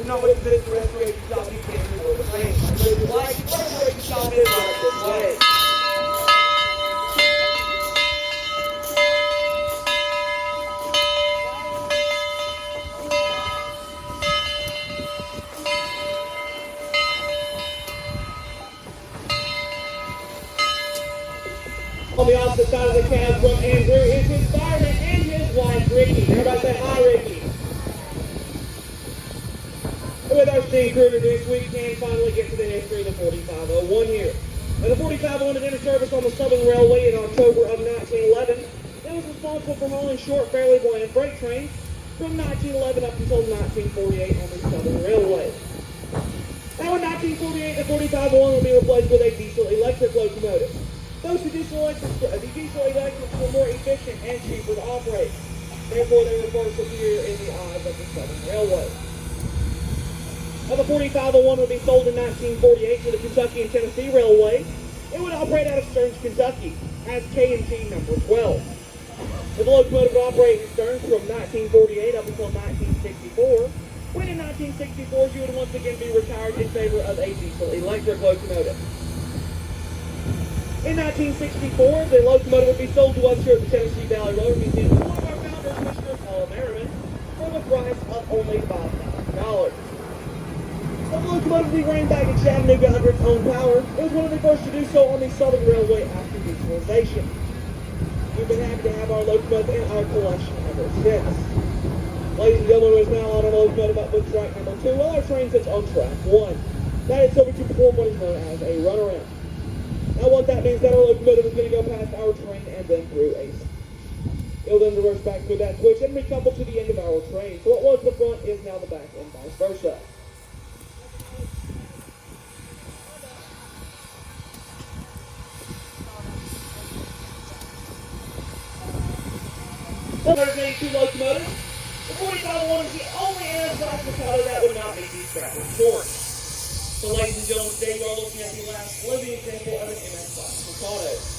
not with the restoration shop, you can't do the same. So if you like, restoration shop is right this way. On the opposite side of the cab from Andrew is his fireman and his wife, Ricky. Everybody say hi, Ricky. With our steam crew this week, we can finally get to the history of the 4501 here. Now, the 4501 had entered service on the Southern Railway in October of 1911. It was responsible for hauling short, fairly buoyant freight trains from 1911 up until 1948 on the Southern Railway. Now, in 1948, the 4501 will be replaced with a diesel-electric locomotive. Those diesel electrics were more efficient and cheaper to operate. Therefore, they were far superior in the eyes of the Southern Railway. Now, the 4501 would be sold in 1948 to the Kentucky and Tennessee Railway. It would operate out of Stearns, Kentucky, as K&T number 12. The locomotive would operate in Stearns from 1948 up until 1964, when in 1964 she would once again be retired in favor of a diesel-electric locomotive. In 1964, the locomotive would be sold to us here at the Tennessee Valley Railroad Museum to one of our founders, Mr. Paul Merriman, for the price of only $5,000. The locomotive we ran back in Chattanooga under its own power. It was one of the first to do so on the Southern Railway after mutualization. We've been happy to have our locomotive in our collection ever since. Ladies and gentlemen, it is now on our locomotive up with track number 2, while our train sits on track 1. That is so we can perform what is known as a runaround. Now what that means is that our locomotive is going to go past our train and then through a switch. It'll then reverse back through that switch and recouple to the end of our train. So what was the front is now the back and vice versa. There's 82 locomotives. The 4501 is the only enterprise Mikado that would not be de-scrapped short. So ladies and gentlemen, today we are looking at the last living example of an MS-class Mikado.